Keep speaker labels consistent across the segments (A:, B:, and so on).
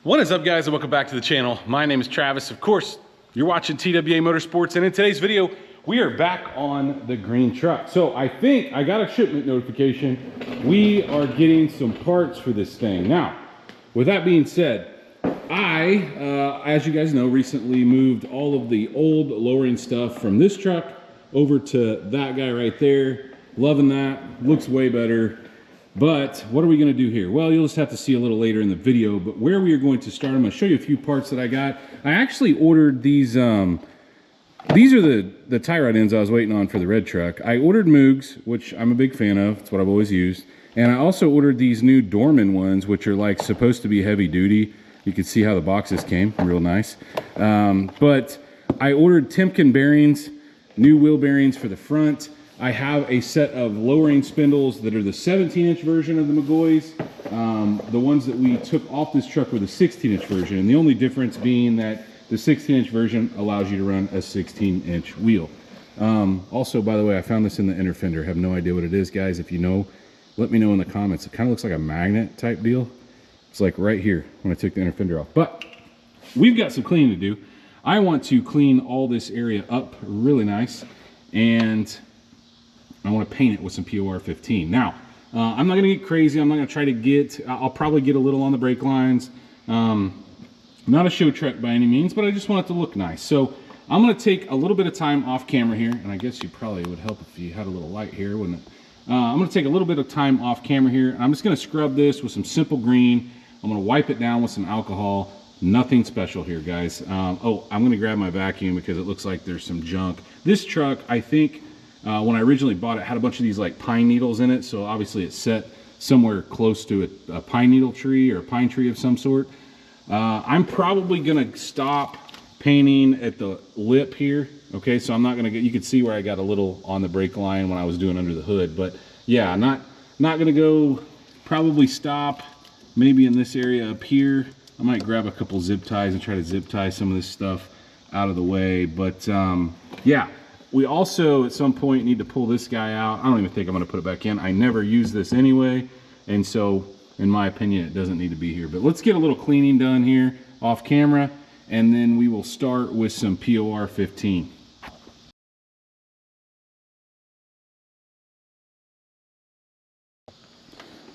A: What is up, guys, and welcome back to the channel. My name is Travis. Of course, you're watching TWA Motorsports, and in today's video, we are back on the green truck. So I think I got a shipment notification. We are getting some parts for this thing. Now, with that being said, as you guys know, recently moved all of the old lowering stuff from this truck over to that guy right there. Loving that. Looks way better. But what are we going to do here? Well, you'll just have to see a little later in the video. But where we are going to start, I'm going to show you a few parts that I got. I actually ordered these. These are the tie rod ends I was waiting on for the red truck. I ordered Moogs, which I'm a big fan of. It's what I've always used. And I also ordered these new Dorman ones, which are like supposed to be heavy duty. You can see how the boxes came, real nice. But I ordered Timken bearings, new wheel bearings for the front. I have a set of lowering spindles that are the 17-inch version of the McGoys. The ones that we took off this truck were the 16-inch version, and the only difference being that the 16-inch version allows you to run a 16-inch wheel. Also, by the way, I found this in the inner fender. I have no idea what it is, guys. If you know, let me know in the comments. It kind of looks like a magnet type deal. It's like right here when I took the inner fender off. But we've got some cleaning to do. I want to clean all this area up really nice, and I want to paint it with some POR 15. Now, I'm not going to get crazy. I'm not going to try to get, I'll probably get a little on the brake lines. Not a show truck by any means, but I just want it to look nice. So I'm going to take a little bit of time off camera here, and I guess you probably would help if you had a little light here, wouldn't it? I'm going to take a little bit of time off camera here. I'm just going to scrub this with some simple green. I'm going to wipe it down with some alcohol. Nothing special here, guys. Oh, I'm going to grab my vacuum because it looks like there's some junk. This truck, I think, when I originally bought it, had a bunch of these like pine needles in it. So obviously it's set somewhere close to a pine needle tree or a pine tree of some sort. I'm probably going to stop painting at the lip here. Okay, so I'm not going to get, you can see where I got a little on the brake line when I was doing under the hood. But yeah, not going to go, probably stop maybe in this area up here. I might grab a couple zip ties and try to zip tie some of this stuff out of the way. But yeah. We also, at some point, need to pull this guy out. I don't even think I'm going to put it back in. I never use this anyway, and so, in my opinion, it doesn't need to be here. But let's get a little cleaning done here off camera, and then we will start with some POR 15.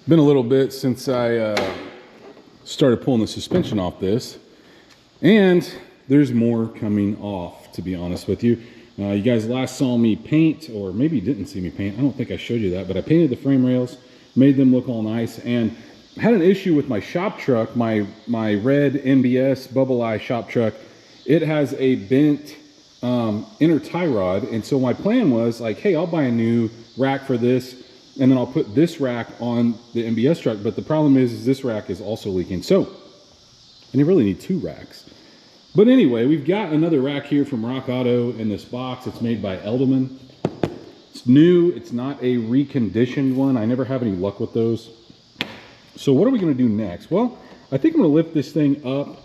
A: Been a little bit since I started pulling the suspension off this, and there's more coming off, to be honest with you. You guys last saw me paint, or maybe you didn't see me paint. I don't think I showed you that, but I painted the frame rails, made them look all nice, and I had an issue with my shop truck, my red NBS Bubble Eye shop truck. It has a bent inner tie rod, and so my plan was like, hey, I'll buy a new rack for this, and then I'll put this rack on the NBS truck, but the problem is this rack is also leaking. So, and you really need two racks. But anyway, we've got another rack here from Rock Auto in this box. It's made by Edelman. It's new. It's not a reconditioned one. I never have any luck with those. So what are we going to do next? Well, I think I'm going to lift this thing up.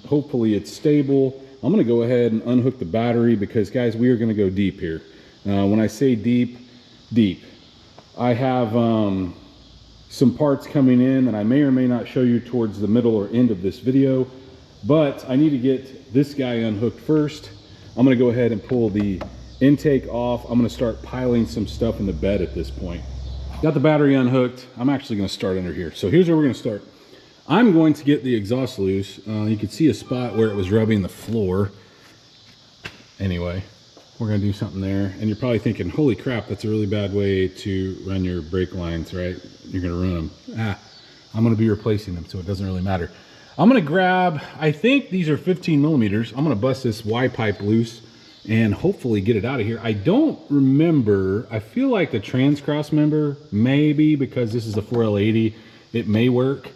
A: Hopefully it's stable. I'm going to go ahead and unhook the battery because, guys, we are going to go deep here. When I say deep, deep. I have some parts coming in that I may or may not show you towards the middle or end of this video. But I need to get this guy unhooked first. I'm going to go ahead and pull the intake off. I'm going to start piling some stuff in the bed at this point. Got the battery unhooked. I'm actually going to start under here. So here's where we're going to start. I'm going to get the exhaust loose. You can see a spot where it was rubbing the floor. Anyway, we're going to do something there. And you're probably thinking, holy crap, that's a really bad way to run your brake lines, right? You're going to ruin them. I'm going to be replacing them, so it doesn't really matter. I'm going to grab, I think these are 15 millimeters. I'm going to bust this Y pipe loose and hopefully get it out of here. I don't remember. I feel like the trans cross member, maybe because this is a 4L80, it may work.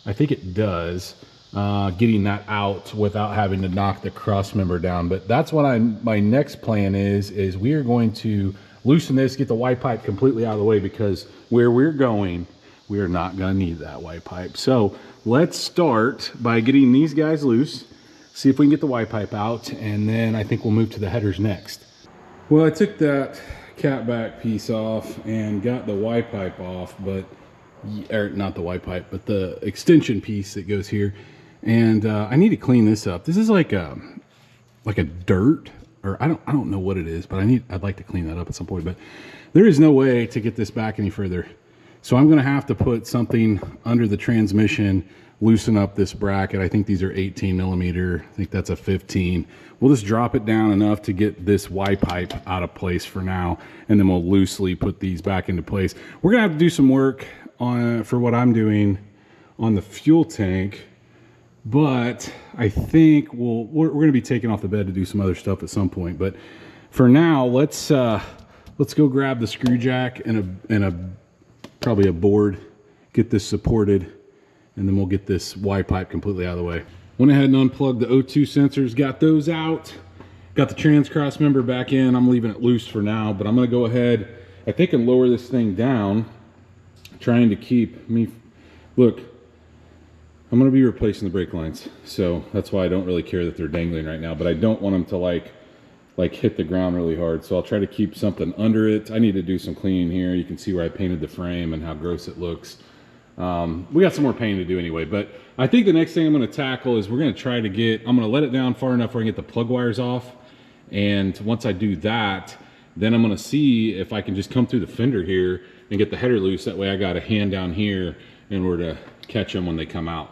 A: I think it does, getting that out without having to knock the cross member down. But that's what my next plan is we are going to loosen this, get the Y pipe completely out of the way, because where we're going, we are not going to need that Y pipe. So let's start by getting these guys loose, see if we can get the Y pipe out, and then I think we'll move to the headers next. Well, I took that catback piece off and got the Y pipe off, but or not the Y pipe, but the extension piece that goes here. And I need to clean this up. This is like a dirt, or I don't know what it is, but I'd like to clean that up at some point. But there is no way to get this back any further. So I'm gonna have to put something under the transmission, loosen up this bracket. I think these are 18 millimeter. I think that's a 15. We'll just drop it down enough to get this Y pipe out of place for now, and then we'll loosely put these back into place. We're gonna have to do some work on, for what I'm doing on the fuel tank, but I think we're gonna be taking off the bed to do some other stuff at some point. But for now, let's go grab the screw jack and probably a board, get this supported, and then we'll get this Y pipe completely out of the way. Went ahead and unplugged the O2 sensors, got those out, got the trans cross member back in. I'm leaving it loose for now, but I'm gonna go ahead, I think, and lower this thing down, trying to keep me, look, I'm gonna be replacing the brake lines. So that's why I don't really care that they're dangling right now, but I don't want them to like hit the ground really hard. So I'll try to keep something under it. I need to do some cleaning here. You can see where I painted the frame and how gross it looks. We got some more painting to do anyway, but I think the next thing I'm going to tackle is we're going to try to get, I'm going to let it down far enough where I can get the plug wires off. And once I do that, then I'm going to see if I can just come through the fender here and get the header loose. That way I got a hand down here in order to catch them when they come out.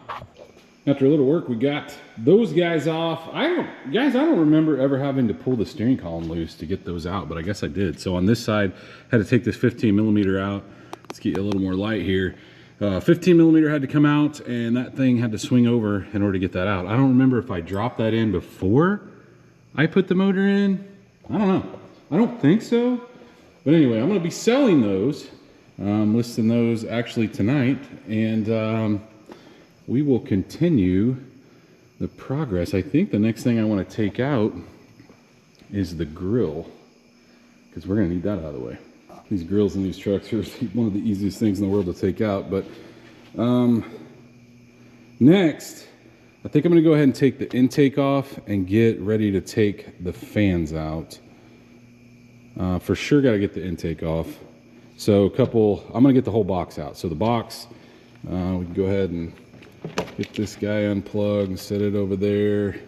A: After a little work, we got those guys off. I don't remember ever having to pull the steering column loose to get those out, but I guess I did. So on this side, I had to take this 15 millimeter out. Let's get you a little more light here. 15 millimeter had to come out, and that thing had to swing over in order to get that out. I don't remember if I dropped that in before I put the motor in. I don't know. I don't think so. But anyway, I'm going to be selling those. Listing those actually tonight, and we will continue the progress. I think the next thing I want to take out is the grill, because we're going to need that out of the way. These grills in these trucks are one of the easiest things in the world to take out. But next, I think I'm going to go ahead and take the intake off and get ready to take the fans out. For sure got to get the intake off. So I'm going to get the whole box out. So the box, we can go ahead and get this guy unplugged and set it over there.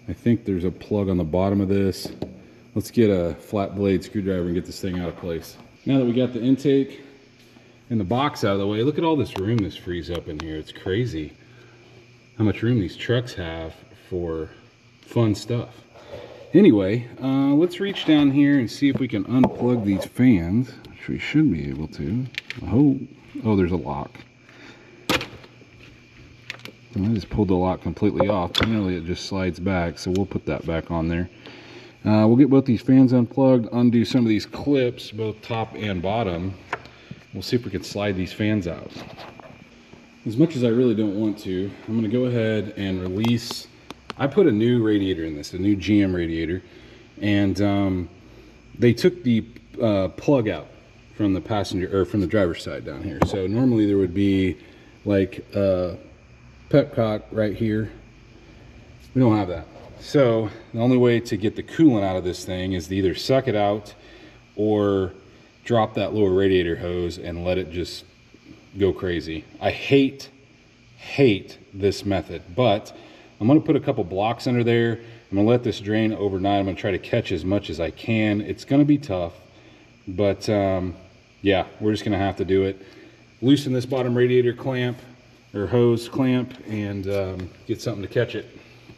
A: I think there's a plug on the bottom of this. Let's get a flat blade screwdriver and get this thing out of place. Now that we got the intake and the box out of the way, look at all this room this frees up in here. It's crazy how much room these trucks have for fun stuff. Anyway, let's reach down here and see if we can unplug these fans, which we should be able to. Oh, there's a lock. I just pulled the lock completely off. Generally, it just slides back, so we'll put that back on there. We'll get both these fans unplugged, undo some of these clips, both top and bottom. We'll see if we can slide these fans out. As much as I really don't want to, I'm going to go ahead and release. I put a new radiator in this, a new GM radiator, and they took the plug out from the passenger, or from the driver's side down here. So normally there would be like a petcock right here. We don't have that. So the only way to get the coolant out of this thing is to either suck it out or drop that lower radiator hose and let it just go crazy. I hate this method, but I'm going to put a couple blocks under there. I'm going to let this drain overnight. I'm going to try to catch as much as I can. It's going to be tough, but yeah, we're just going to have to do it. Loosen this bottom radiator clamp or hose clamp and get something to catch it.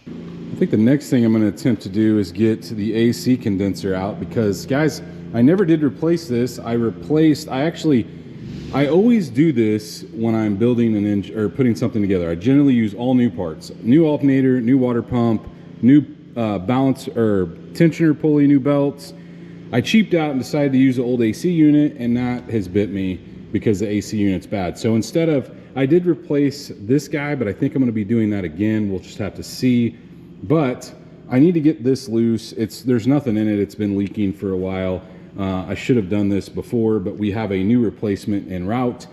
A: I think the next thing I'm going to attempt to do is get the AC condenser out, because guys, I never did replace this. I always do this when I'm building an engine or putting something together. I generally use all new parts, new alternator, new water pump, new balance or tensioner pulley, new belts. I cheaped out and decided to use the old AC unit, and that has bit me because the AC unit's bad. So instead of, I did replace this guy, but I think I'm going to be doing that again. We'll just have to see. But I need to get this loose. There's nothing in it. It's been leaking for a while. I should have done this before, but we have a new replacement en route.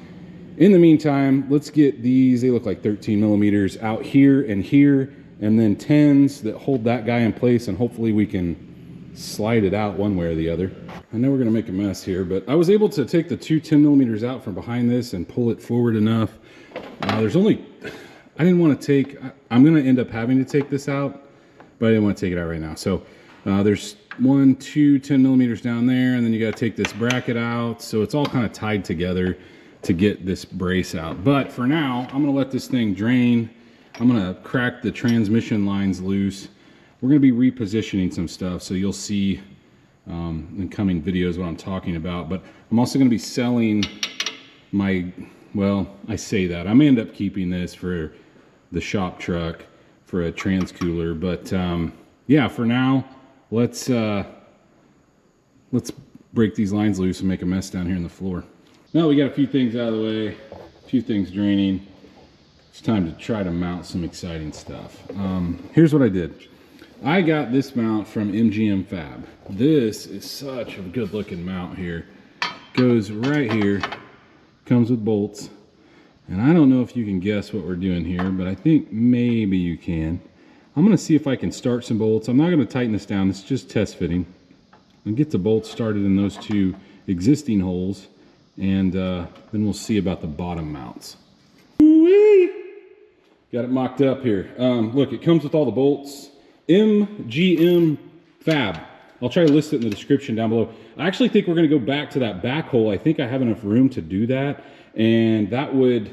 A: In the meantime, let's get these, they look like 13 millimeters out here, and then 10s that hold that guy in place, and hopefully we can slide it out one way or the other. I know we're gonna make a mess here, but I was able to take the two 10mm out from behind this and pull it forward enough. There's only, I didn't want to take, I'm gonna end up having to take this out, but I didn't want to take it out right now. So there's 1, 2 10mm down there, and then you got to take this bracket out. So it's all kind of tied together to get this brace out. But for now, I'm gonna let this thing drain. I'm gonna crack the transmission lines loose. We're gonna be repositioning some stuff, so you'll see in coming videos what I'm talking about. But I'm also gonna be selling my, well, I say that. I may end up keeping this for the shop truck for a transcooler. But yeah, for now, let's break these lines loose and make a mess down here in the floor. Now we got a few things out of the way, a few things draining. It's time to try to mount some exciting stuff. Here's what I did. I got this mount from MGM Fab. This is such a good looking mount here. Goes right here, comes with bolts. And I don't know if you can guess what we're doing here, but I think maybe you can. I'm gonna see if I can start some bolts. I'm not gonna tighten this down, it's just test fitting. And get the bolts started in those two existing holes, and then we'll see about the bottom mounts. Woo-wee! Got it mocked up here. Look, it comes with all the bolts. MGM Fab. I'll try to list it in the description down below. I actually think we're gonna go back to that back hole. I think I have enough room to do that, and that would,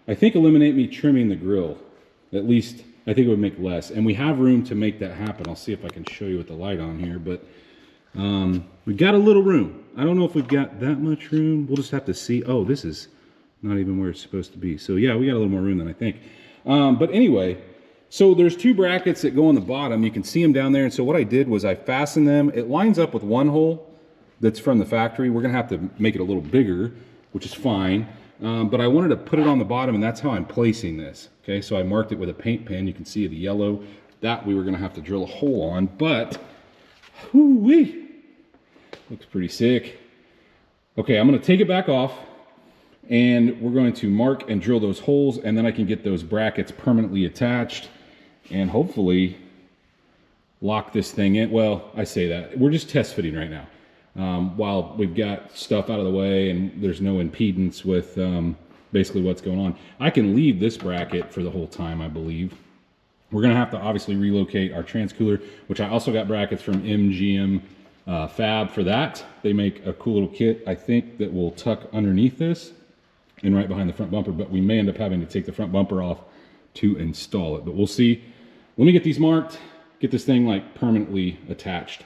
A: I think, eliminate me trimming the grill. At least, I think it would make less. And we have room to make that happen. I'll see if I can show you with the light on here, but we've got a little room. I don't know if we've got that much room. We'll just have to see. Oh, this is not even where it's supposed to be. So yeah, we got a little more room than I think. But anyway, so there's two brackets that go on the bottom. You can see them down there. And so what I did was I fastened them. It lines up with one hole that's from the factory. We're gonna have to make it a little bigger, which is fine. But I wanted to put it on the bottom, and that's how I'm placing this. Okay, so I marked it with a paint pen. You can see the yellow. That we were gonna have to drill a hole on, but whoo-wee, looks pretty sick. Okay, I'm gonna take it back off, and we're going to mark and drill those holes, and then I can get those brackets permanently attached and hopefully lock this thing in. Well, I say that. We're just test fitting right now. While we've got stuff out of the way and there's no impedance with basically what's going on. I can leave this bracket for the whole time, I believe. We're gonna have to obviously relocate our transcooler, which I also got brackets from MGM Fab for that. They make a cool little kit, I think, that will tuck underneath this and right behind the front bumper, but we may end up having to take the front bumper off to install it, but we'll see. Let me get these marked, get this thing like permanently attached.